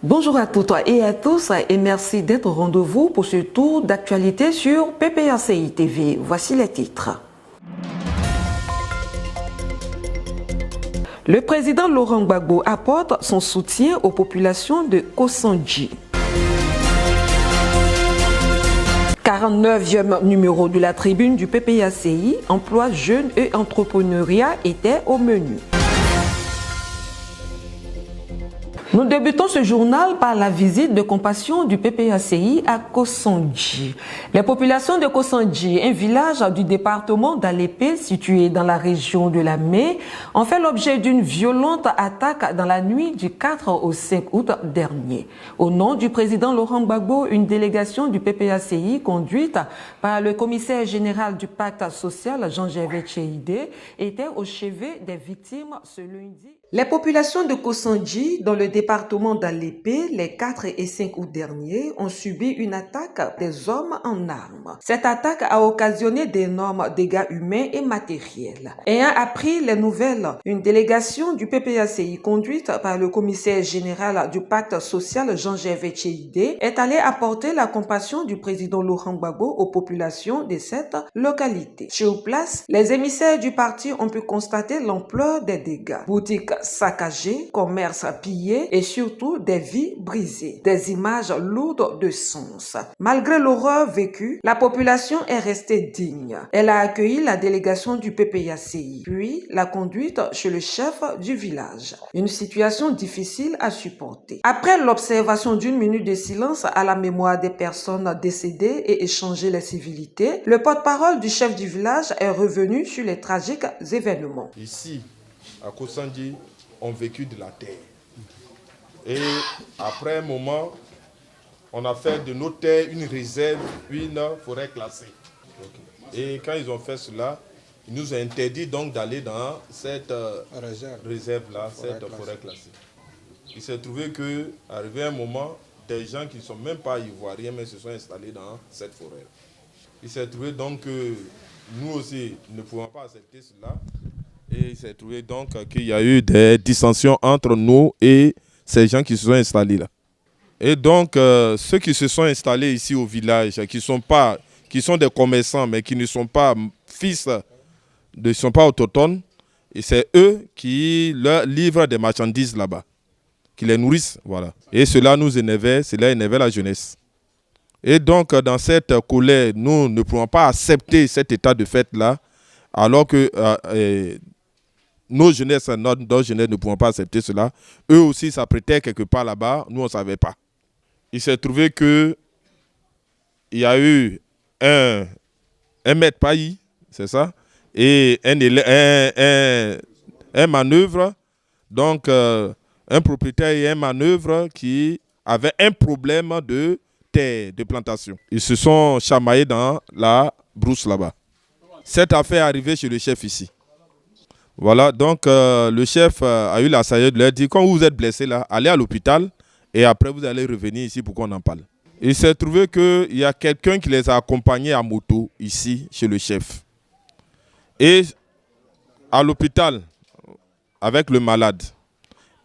Bonjour à toutes et à tous et merci d'être au rendez-vous pour ce tour d'actualité sur PPACI TV. Voici les titres. Le président Laurent Gbagbo apporte son soutien aux populations de Kosandji. 49e numéro de la tribune du PPACI, emploi jeunes et entrepreneuriat était au menu. Nous débutons ce journal par la visite de compassion du PPACI à Kosandji. Les populations de Kosandji, un village du département d'Alépé situé dans la région de la Mé, ont fait l'objet d'une violente attaque dans la nuit du 4 au 5 août dernier. Au nom du président Laurent Gbagbo, une délégation du PPACI conduite par le commissaire général du pacte social Jean-Gervais Tchéidé était au chevet des victimes ce lundi. Les populations de Kosandji, dans le département d'Alépé, les 4 et 5 août dernier, ont subi une attaque des hommes en armes. Cette attaque a occasionné d'énormes dégâts humains et matériels. Ayant appris les nouvelles, une délégation du PPACI conduite par le commissaire général du pacte social Jean-Gervais Tchéidé est allée apporter la compassion du président Laurent Gbagbo aux populations de cette localité. Sur place, les émissaires du parti ont pu constater l'ampleur des dégâts. Boutiques saccagées, commerces pillés et surtout des vies brisées. Des images lourdes de sens. Malgré l'horreur vécue, la population est restée digne. Elle a accueilli la délégation du PPACI, puis l'a conduite chez le chef du village. Une situation difficile à supporter. Après l'observation d'une minute de silence à la mémoire des personnes décédées et échanger les civilités, le porte-parole du chef du village est revenu sur les tragiques événements. Ici, à Kosandji, ont vécu de la terre. Et après un moment, on a fait de nos terres une réserve, une forêt classée. Et quand ils ont fait cela, ils nous ont interdit donc d'aller dans cette réserve-là, cette forêt classée. Il s'est trouvé qu'arrivé un moment, des gens qui ne sont même pas ivoiriens, mais se sont installés dans cette forêt. Il s'est trouvé donc que nous aussi ne pouvons pas accepter cela. Et il s'est trouvé donc qu'il y a eu des dissensions entre nous et ces gens qui se sont installés là. Et donc, ceux qui se sont installés ici au village, qui sont des commerçants, mais qui ne sont pas fils, ne sont pas autochtones, et c'est eux qui leur livrent des marchandises là-bas, qui les nourrissent, voilà. Et cela nous énervait, cela énervait la jeunesse. Et donc, dans cette colère, nous ne pouvons pas accepter cet état de fait-là, alors que nos jeunesses ne pouvons pas accepter cela. Eux aussi s'apprêtaient quelque part là-bas, nous on ne savait pas. Il s'est trouvé qu'il y a eu un maître pays, c'est ça, et un manœuvre, donc un propriétaire et un manœuvre qui avait un problème de terre, de plantation. Ils se sont chamaillés dans la brousse là-bas. Cette affaire est arrivée chez le chef ici. Voilà, donc le chef a eu la sagesse de leur dire, quand vous êtes blessé là, allez à l'hôpital et après vous allez revenir ici pour qu'on en parle. Il s'est trouvé qu'il y a quelqu'un qui les a accompagnés à moto ici chez le chef. Et à l'hôpital avec le malade.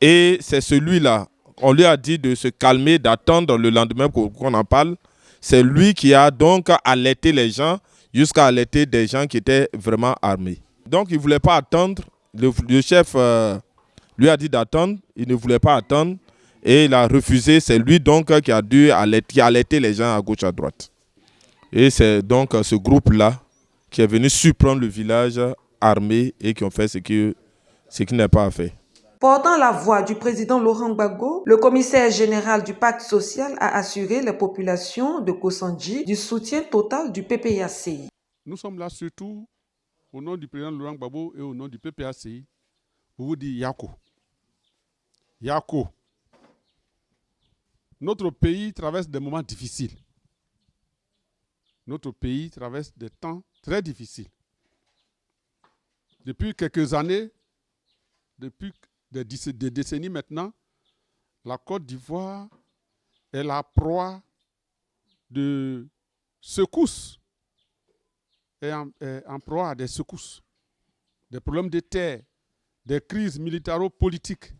Et c'est celui-là, on lui a dit de se calmer, d'attendre le lendemain qu'on en parle. C'est lui qui a donc alerté les gens jusqu'à alerter des gens qui étaient vraiment armés. Donc, il ne voulait pas attendre. Le chef lui a dit d'attendre. Il ne voulait pas attendre. Et il a refusé. C'est lui donc qui a dû alerter les gens à gauche, à droite. Et c'est donc ce groupe-là qui est venu surprendre le village armé et qui ont fait ce qui n'est pas à faire. Portant la voix du président Laurent Gbagbo, le commissaire général du pacte social a assuré les populations de Kosandji du soutien total du PPACI. Nous sommes là surtout au nom du président Laurent Gbagbo et au nom du PPACI, pour vous dire Yako. Yako. Notre pays traverse des moments difficiles. Notre pays traverse des temps très difficiles. Depuis quelques années, depuis des décennies maintenant, la Côte d'Ivoire est la proie de secousses. Est en proie à des secousses, des problèmes de terre, des crises militaro-politiques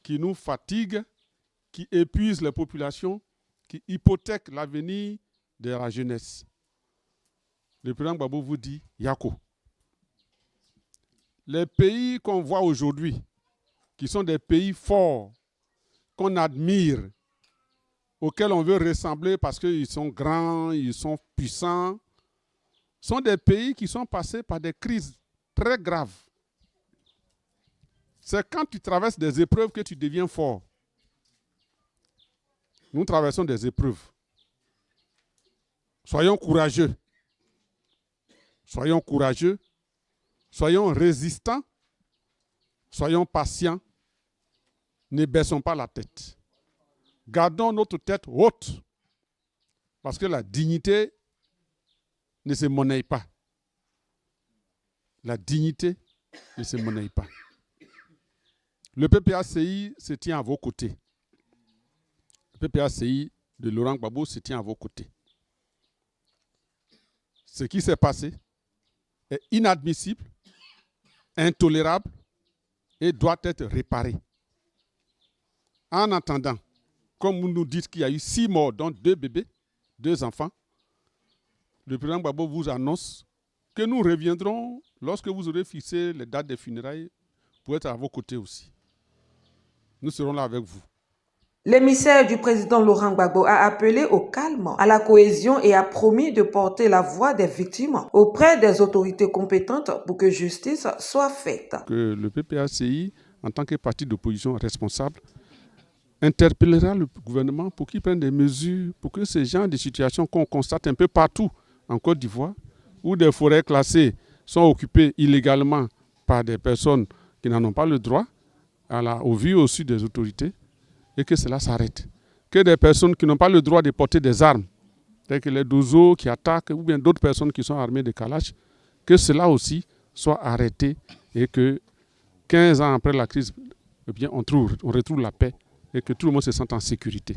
qui nous fatiguent, qui épuisent les populations, qui hypothèquent l'avenir de la jeunesse. Le président Gbagbo vous dit, Yako. Les pays qu'on voit aujourd'hui, qui sont des pays forts, qu'on admire, auxquels on veut ressembler parce qu'ils sont grands, ils sont puissants, sont des pays qui sont passés par des crises très graves. C'est quand tu traverses des épreuves que tu deviens fort. Nous traversons des épreuves. Soyons courageux. Soyons courageux. Soyons résistants. Soyons patients. Ne baissons pas la tête. Gardons notre tête haute. Parce que la dignité ne se monnaie pas. La dignité ne se monnaie pas. Le PPACI se tient à vos côtés. Le PPACI de Laurent Gbagbo se tient à vos côtés. Ce qui s'est passé est inadmissible, intolérable et doit être réparé. En attendant, comme vous nous dites qu'il y a eu 6 morts, dont 2 bébés, 2 enfants, le président Gbagbo vous annonce que nous reviendrons lorsque vous aurez fixé les dates des funérailles pour être à vos côtés aussi. Nous serons là avec vous. L'émissaire du président Laurent Gbagbo a appelé au calme, à la cohésion et a promis de porter la voix des victimes auprès des autorités compétentes pour que justice soit faite. Que le PPACI, en tant que parti d'opposition responsable, interpellera le gouvernement pour qu'il prenne des mesures pour que ces genres de situations qu'on constate un peu partout en Côte d'Ivoire, où des forêts classées sont occupées illégalement par des personnes qui n'en ont pas le droit, au vu aussi des autorités, et que cela s'arrête. Que des personnes qui n'ont pas le droit de porter des armes, telles que les dozos qui attaquent, ou bien d'autres personnes qui sont armées de kalash, que cela aussi soit arrêté et que 15 ans après la crise, eh bien, on retrouve la paix et que tout le monde se sente en sécurité.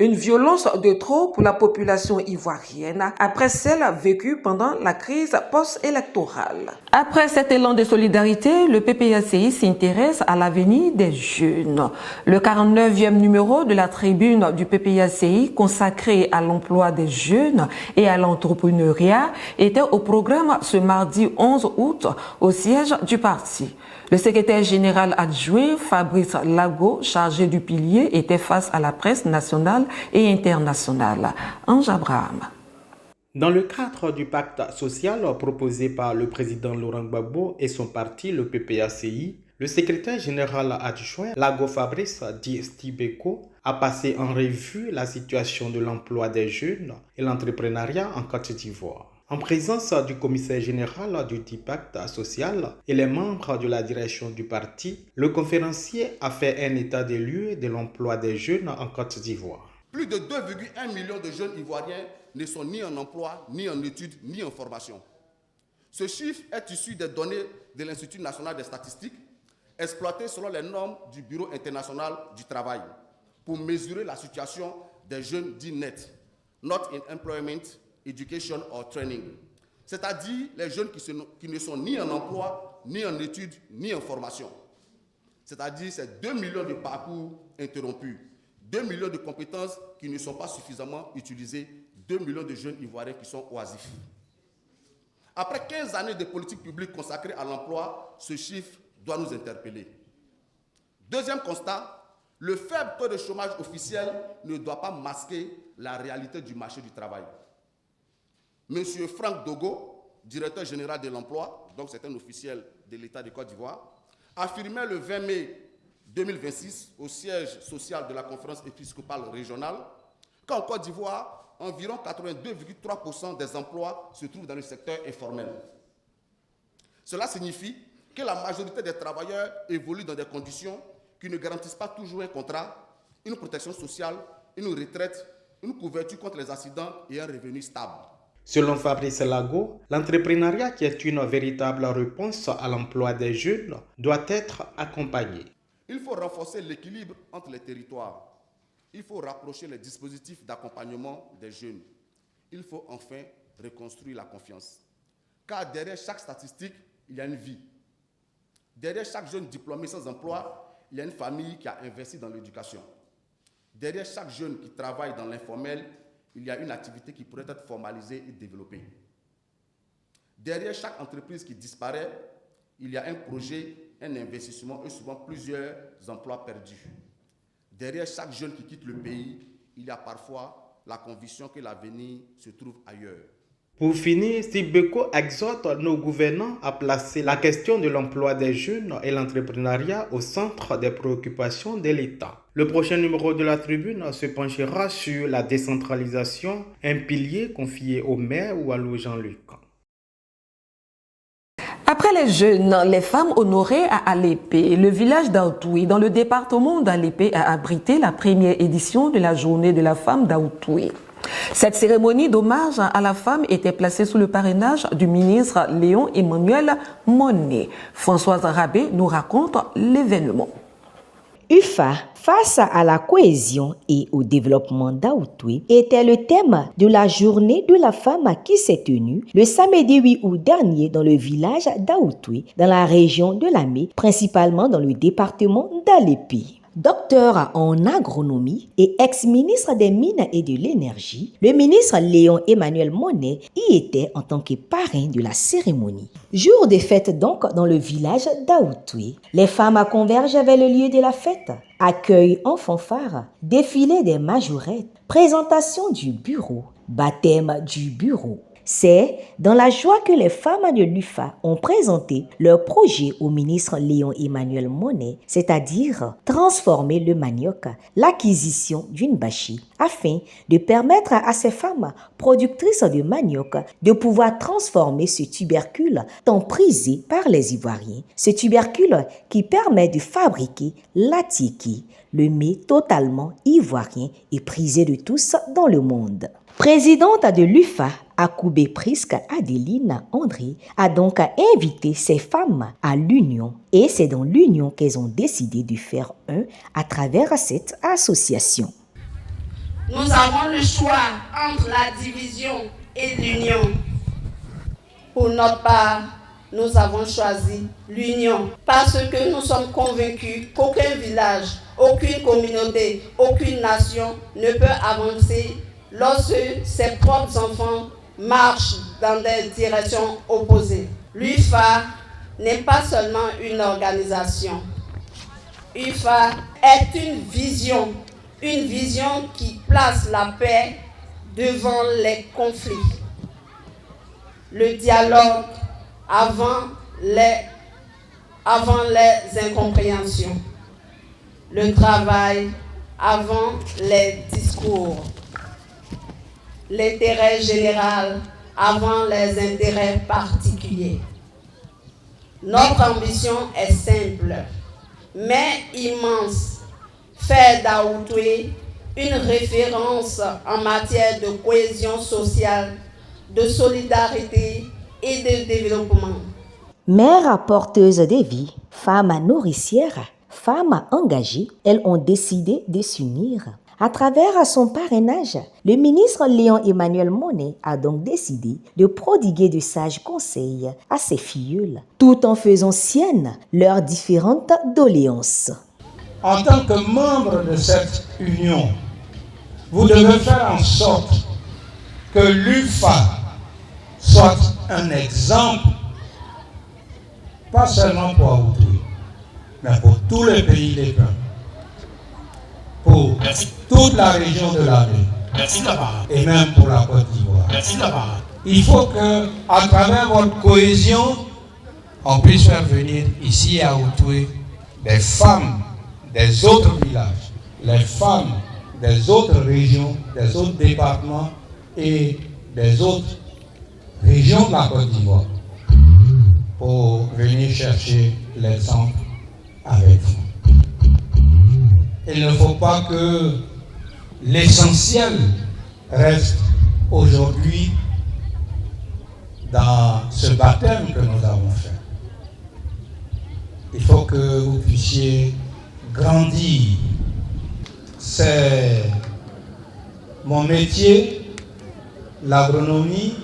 Une violence de trop pour la population ivoirienne après celle vécue pendant la crise post-électorale. Après cet élan de solidarité, le PPACI s'intéresse à l'avenir des jeunes. Le 49e numéro de la tribune du PPACI consacré à l'emploi des jeunes et à l'entrepreneuriat était au programme ce mardi 11 août au siège du parti. Le secrétaire général adjoint Fabrice Lago, chargé du pilier, était face à la presse nationale et internationale. Ange Abraham. Dans le cadre du pacte social proposé par le président Laurent Gbagbo et son parti, le PPACI, le secrétaire général adjoint Lago Fabrice Di Stibeko a passé en revue la situation de l'emploi des jeunes et l'entrepreneuriat en Côte d'Ivoire. En présence du commissaire général du dit pacte social et les membres de la direction du parti, le conférencier a fait un état des lieux de l'emploi des jeunes en Côte d'Ivoire. Plus de 2,1 millions de jeunes Ivoiriens ne sont ni en emploi, ni en études, ni en formation. Ce chiffre est issu des données de l'Institut national des statistiques, exploitées selon les normes du Bureau international du travail, pour mesurer la situation des jeunes dits nets, not in employment, education or training, c'est-à-dire les jeunes qui ne sont ni en emploi, ni en études, ni en formation. C'est-à-dire ces 2 millions de parcours interrompus, 2 millions de compétences qui ne sont pas suffisamment utilisées, 2 millions de jeunes Ivoiriens qui sont oisifs. Après 15 années de politique publique consacrée à l'emploi, ce chiffre doit nous interpeller. Deuxième constat, le faible taux de chômage officiel ne doit pas masquer la réalité du marché du travail. Monsieur Franck Dogo, directeur général de l'emploi, donc c'est un officiel de l'État de Côte d'Ivoire, affirmait le 20 mai 2026 au siège social de la conférence épiscopale régionale qu'en Côte d'Ivoire, environ 82,3% des emplois se trouvent dans le secteur informel. Cela signifie que la majorité des travailleurs évoluent dans des conditions qui ne garantissent pas toujours un contrat, une protection sociale, une retraite, une couverture contre les accidents et un revenu stable. Selon Fabrice Lago, l'entrepreneuriat, qui est une véritable réponse à l'emploi des jeunes, doit être accompagné. Il faut renforcer l'équilibre entre les territoires. Il faut rapprocher les dispositifs d'accompagnement des jeunes. Il faut enfin reconstruire la confiance. Car derrière chaque statistique, il y a une vie. Derrière chaque jeune diplômé sans emploi, il y a une famille qui a investi dans l'éducation. derrière chaque jeune qui travaille dans l'informel, il y a une activité qui pourrait être formalisée et développée. Derrière chaque entreprise qui disparaît, il y a un projet, un investissement et souvent plusieurs emplois perdus. Derrière chaque jeune qui quitte le pays, il y a parfois la conviction que l'avenir se trouve ailleurs. Pour finir, Steve Beko exhorte nos gouvernants à placer la question de l'emploi des jeunes et l'entrepreneuriat au centre des préoccupations de l'État. Le prochain numéro de la Tribune se penchera sur la décentralisation, un pilier confié au maire ou à Jean-Luc. Après les jeunes, les femmes honorées à Alépé, le village d'Aoutoué, dans le département d'Alépé, a abrité la première édition de la journée de la femme d'Aoutoué. Cette cérémonie d'hommage à la femme était placée sous le parrainage du ministre Léon Emmanuel Monnet. Françoise Rabé nous raconte l'événement. UFA, face à la cohésion et au développement d'Aoutoué, était le thème de la journée de la femme qui s'est tenue le samedi 8 août dernier dans le village d'Aoutoué, dans la région de Lamé, principalement dans le département d'Alépé. Docteur en agronomie et ex-ministre des Mines et de l'Énergie, le ministre Léon Emmanuel Monnet y était en tant que parrain de la cérémonie. Jour de fête donc dans le village d'Aoutoué. Les femmes convergent vers le lieu de la fête. Accueil en fanfare, défilé des majorettes, présentation du bureau, baptême du bureau. C'est dans la joie que les femmes de l'UFA ont présenté leur projet au ministre Léon Emmanuel Monnet, c'est-à-dire transformer le manioc, l'acquisition d'une bâchie, afin de permettre à ces femmes productrices de manioc de pouvoir transformer ce tubercule tant prisé par les Ivoiriens. Ce tubercule qui permet de fabriquer l'attiéké, le mets totalement ivoirien et prisé de tous dans le monde. Présidente de l'UFA, Akoubé Prisk Adeline André a donc invité ces femmes à l'union et c'est dans l'union qu'elles ont décidé de faire un à travers cette association. Nous avons le choix entre la division et l'union. Pour notre part, nous avons choisi l'union parce que nous sommes convaincus qu'aucun village, aucune communauté, aucune nation ne peut avancer lorsque ses propres enfants marchent dans des directions opposées. L'UFA n'est pas seulement une organisation. UFA est une vision qui place la paix devant les conflits, le dialogue avant les incompréhensions, le travail avant les discours, l'intérêt général avant les intérêts particuliers. Notre ambition est simple, mais immense. Faire d'Aoutoué une référence en matière de cohésion sociale, de solidarité et de développement. Mères porteuses de vie, femmes nourricières, femmes engagées, elles ont décidé de s'unir. À travers son parrainage, le ministre Léon Emmanuel Monnet a donc décidé de prodiguer de sages conseils à ses filleuls, tout en faisant siennes leurs différentes doléances. En tant que membre de cette union, vous devez faire en sorte que l'UFA soit un exemple, pas seulement pour Aoutoué, mais pour tous les pays des Pins, pour toute la région de l'Amérique et même pour la Côte d'Ivoire. Il faut que, à travers votre cohésion, on puisse faire venir ici à Aoutoué des femmes des autres villages, les femmes des autres régions, des autres départements et des autres régions de la Côte d'Ivoire pour venir chercher l'exemple avec vous. Il ne faut pas que l'essentiel reste aujourd'hui dans ce baptême que nous avons fait. Il faut que vous puissiez grandir. C'est mon métier, l'agronomie,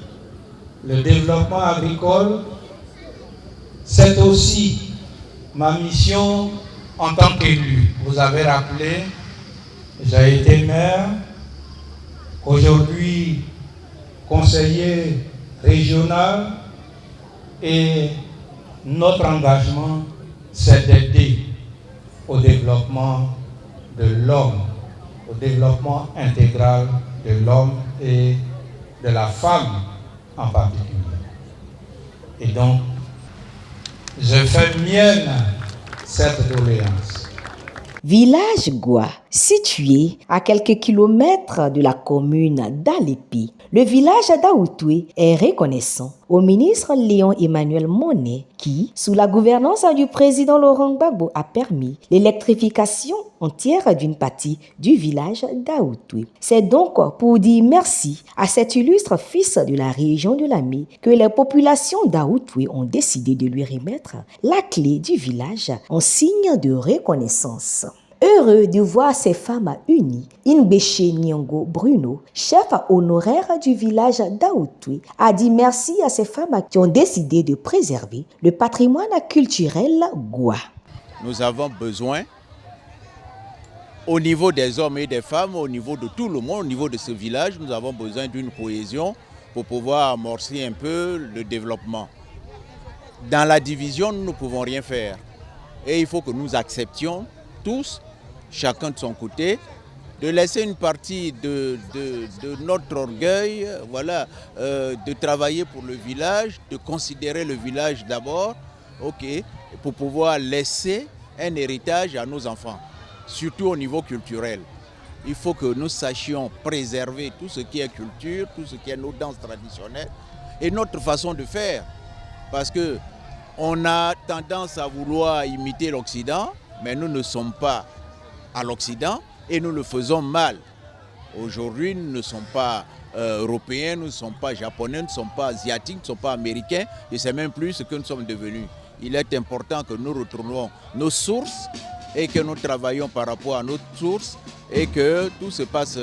le développement agricole. C'est aussi ma mission en tant qu'élu. Vous avez rappelé J'ai été maire, aujourd'hui conseiller régional, et notre engagement, c'est d'aider au développement de l'homme, au développement intégral de l'homme et de la femme en particulier. Et donc, je fais mienne cette doléance. Village Gwa, situé à quelques kilomètres de la commune d'Alépé, le village d'Aoutoué est reconnaissant au ministre Léon Emmanuel Monnet qui, sous la gouvernance du président Laurent Gbagbo, a permis l'électrification entière d'une partie du village d'Aoutoué. C'est donc pour dire merci à cet illustre fils de la région de Lamé que les populations d'Aoutoué ont décidé de lui remettre la clé du village en signe de reconnaissance. Heureux de voir ces femmes unies, Inbeche Nyongo Bruno, chef honoraire du village d'Aoutoué, a dit merci à ces femmes qui ont décidé de préserver le patrimoine culturel Gwa. Nous avons besoin, au niveau des hommes et des femmes, au niveau de tout le monde, au niveau de ce village, nous avons besoin d'une cohésion pour pouvoir amorcer un peu le développement. Dans la division, nous ne pouvons rien faire. Et il faut que nous acceptions tous, chacun de son côté, de laisser une partie de notre orgueil, voilà, de travailler pour le village, de considérer le village d'abord, pour pouvoir laisser un héritage à nos enfants, surtout au niveau culturel. Il faut que nous sachions préserver tout ce qui est culture, tout ce qui est nos danses traditionnelles et notre façon de faire, parce que on a tendance à vouloir imiter l'Occident, mais nous ne sommes pas à l'Occident et nous le faisons mal. Aujourd'hui, nous ne sommes pas européens, nous ne sommes pas japonais, nous ne sommes pas asiatiques, nous ne sommes pas américains, je ne sais même plus ce que nous sommes devenus. Il est important que nous retournions nos sources et que nous travaillions par rapport à nos sources et que tout se passe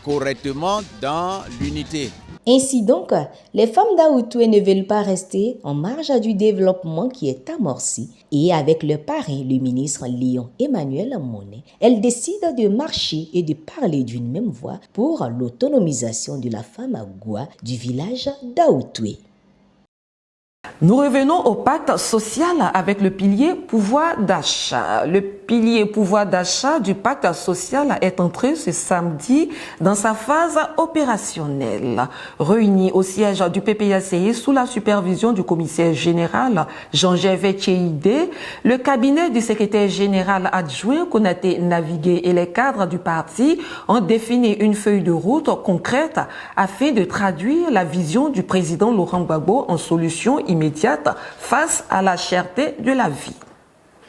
correctement dans l'unité. Ainsi donc, les femmes d'Aoutoué ne veulent pas rester en marge du développement qui est amorcé et avec le parrain, le ministre Léon Emmanuel Monnet, elles décident de marcher et de parler d'une même voix pour l'autonomisation de la femme Gwa du village d'Aoutoué. Nous revenons au pacte social avec le pilier pouvoir d'achat. Le pilier pouvoir d'achat du pacte social est entré ce samedi dans sa phase opérationnelle. Réuni au siège du PPACI sous la supervision du commissaire général Jean-Gervais Tchéidé, le cabinet du secrétaire général adjoint Konaté Navigué et les cadres du parti ont défini une feuille de route concrète afin de traduire la vision du président Laurent Gbagbo en solution immédiate face à la cherté de la vie.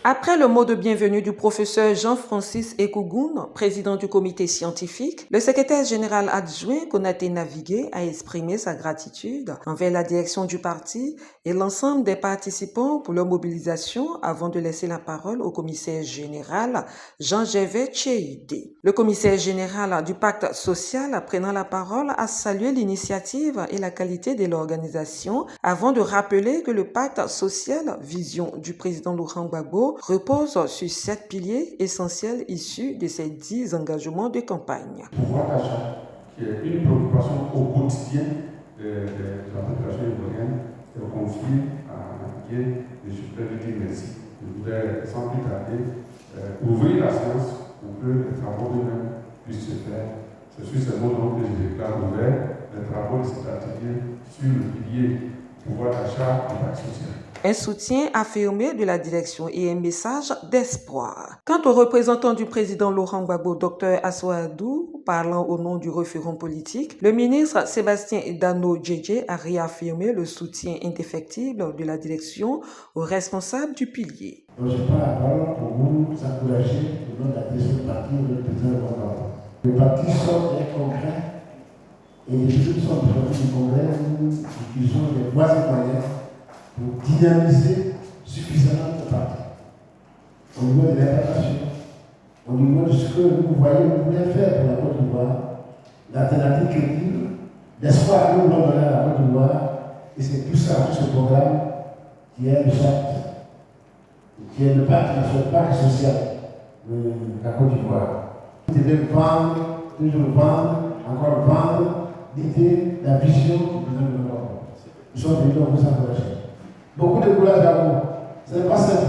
Après le mot de bienvenue du professeur Jean-Francis Ekougoun, président du comité scientifique, le secrétaire général adjoint Konaté Navigué a exprimé sa gratitude envers la direction du parti et l'ensemble des participants pour leur mobilisation avant de laisser la parole au commissaire général Jean-Gervais Tchéidé. Le commissaire général du pacte social, prenant la parole, a salué l'initiative et la qualité de l'organisation avant de rappeler que le pacte social, vision du président Laurent Gbagbo, repose sur 7 piliers essentiels issus de ses 10 engagements de campagne. Le pouvoir d'achat, qui est une préoccupation au quotidien de la population ivoirienne, est confié à Navigué. Je suis prêt de dire merci. Je voudrais, sans plus tarder, ouvrir la séance pour que les travaux eux-mêmes puissent se faire. C'est sur ces mots donc que je déclare ouvert les travaux de cet atelier sur le pilier pouvoir d'achat et pacte social. Un soutien affirmé de la direction et un message d'espoir. Quant au représentant du président Laurent Gbagbo, Dr Assoadou, parlant au nom du référent politique, le ministre Sébastien Dano Djedje a réaffirmé le soutien indéfectible de la direction aux responsables du pilier. Donc, je prends la parole pour vous encourager au nom de la direction du parti et le président Laurent Gbagbo. Le parti sort des congrès et les choses sont du congrès où nous utilisons les voies et moyens pour dynamiser suffisamment le parti. Au niveau de l'implantation, au niveau de ce que vous voyez, vous pouvez faire pour la Côte d'Ivoire, l'alternative crédible, l'espoir que nous voulons donner à la Côte d'Ivoire, et c'est tout ça, tout ce programme qui est le pacte, qui est le pacte social. la Côte d'Ivoire. Ils devaient vendre, toujours vendre, encore vendre l'idée, la vision du président de l'Europe. Nous sommes venus pour s'encourager. Beaucoup de courage à vous. Ce n'est pas simple,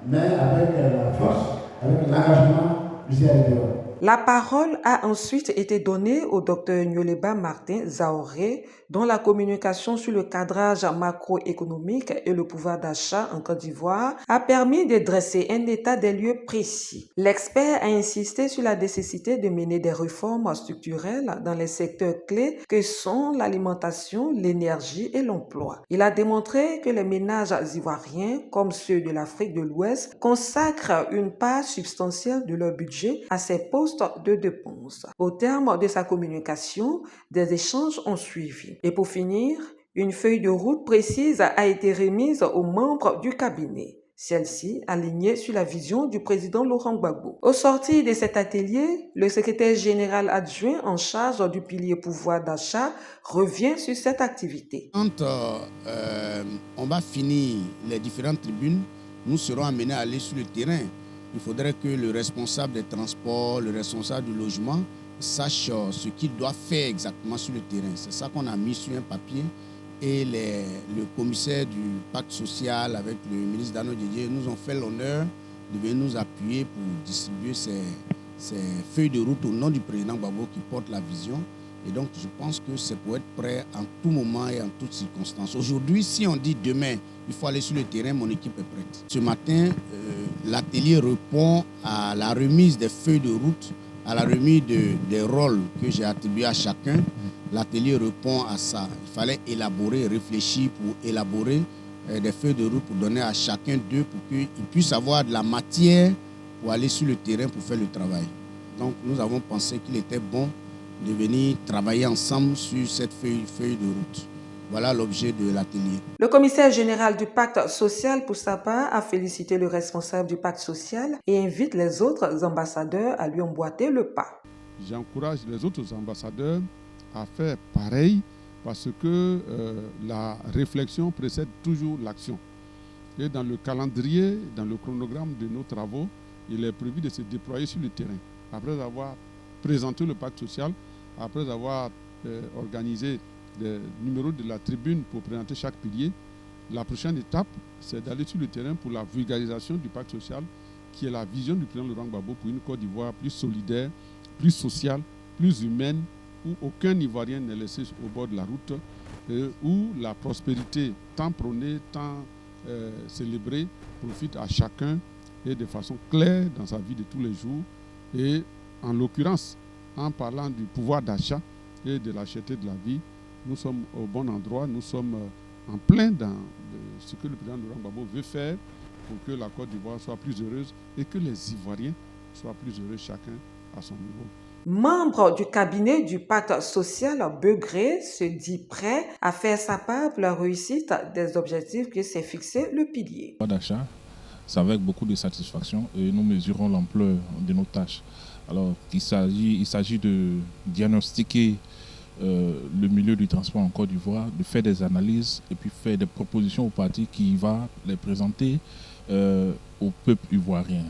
mais avec la force, avec l'engagement, nous y arriverons. La parole a ensuite été donnée au Dr Nyoleba Martin Zaoré, dont la communication sur le cadrage macroéconomique et le pouvoir d'achat en Côte d'Ivoire a permis de dresser un état des lieux précis. L'expert a insisté sur la nécessité de mener des réformes structurelles dans les secteurs clés que sont l'alimentation, l'énergie et l'emploi. Il a démontré que les ménages ivoiriens, comme ceux de l'Afrique de l'Ouest, consacrent une part substantielle de leur budget à ces postes de dépenses. Au terme de sa communication, des échanges ont suivi. Et pour finir, une feuille de route précise a été remise aux membres du cabinet. Celle-ci alignée sur la vision du président Laurent Gbagbo. Au sortir de cet atelier, le secrétaire général adjoint en charge du pilier pouvoir d'achat revient sur cette activité. Quand on va finir les différentes tribunes, nous serons amenés à aller sur le terrain. Il faudrait que le responsable des transports, le responsable du logement sache ce qu'il doit faire exactement sur le terrain. C'est ça qu'on a mis sur un papier. Et le commissaire du pacte social avec le ministre Dano Didier nous ont fait l'honneur de venir nous appuyer pour distribuer ces feuilles de route au nom du président Gbagbo qui porte la vision. Et donc je pense que c'est pour être prêt en tout moment et en toutes circonstances. Aujourd'hui, si on dit demain, il faut aller sur le terrain, mon équipe est prête. Ce matin, l'atelier répond à la remise des feuilles de route, à la remise des rôles que j'ai attribués à chacun. L'atelier répond à ça. Il fallait élaborer, réfléchir pour élaborer des feuilles de route pour donner à chacun d'eux pour qu'ils puissent avoir de la matière pour aller sur le terrain pour faire le travail. Donc nous avons pensé qu'il était bon de venir travailler ensemble sur cette feuille de route. Voilà l'objet de l'atelier. Le commissaire général du pacte social, pour sa part, a félicité le responsable du pacte social et invite les autres ambassadeurs à lui emboîter le pas. J'encourage les autres ambassadeurs à faire pareil parce que la réflexion précède toujours l'action. Et dans le calendrier, dans le chronogramme de nos travaux, il est prévu de se déployer sur le terrain. Après avoir présenté le pacte social, après avoir organisé des numéros de la tribune pour présenter chaque pilier, la prochaine étape, c'est d'aller sur le terrain pour la vulgarisation du pacte social, qui est la vision du président Laurent Gbagbo pour une Côte d'Ivoire plus solidaire, plus sociale, plus humaine, où aucun Ivoirien n'est laissé au bord de la route, où la prospérité tant prônée, tant célébrée, profite à chacun et de façon claire dans sa vie de tous les jours. Et en l'occurrence, en parlant du pouvoir d'achat et de la cherté de la vie, nous sommes au bon endroit, nous sommes en plein dans ce que le président Laurent Gbagbo veut faire pour que la Côte d'Ivoire soit plus heureuse et que les Ivoiriens soient plus heureux chacun à son niveau. Membre du cabinet du pacte social, Begré se dit prêt à faire sa part pour la réussite des objectifs que s'est fixé le pilier. Le pouvoir d'achat, c'est avec beaucoup de satisfaction et nous mesurons l'ampleur de nos tâches. Alors, il s'agit de diagnostiquer le milieu du transport en Côte d'Ivoire, de faire des analyses et puis faire des propositions au parti qui va les présenter au peuple ivoirien.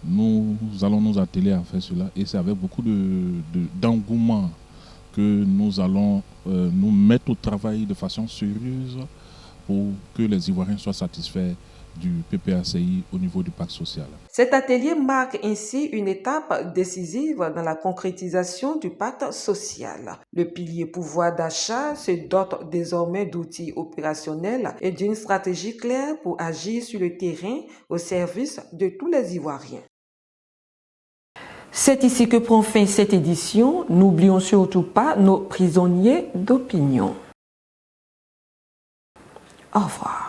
Nous allons nous atteler à faire cela et c'est avec beaucoup d'engouement que nous allons nous mettre au travail de façon sérieuse pour que les Ivoiriens soient satisfaits du PPACI au niveau du pacte social. Cet atelier marque ainsi une étape décisive dans la concrétisation du pacte social. Le pilier pouvoir d'achat se dote désormais d'outils opérationnels et d'une stratégie claire pour agir sur le terrain au service de tous les Ivoiriens. C'est ici que prend fin cette édition. N'oublions surtout pas nos prisonniers d'opinion. Au revoir.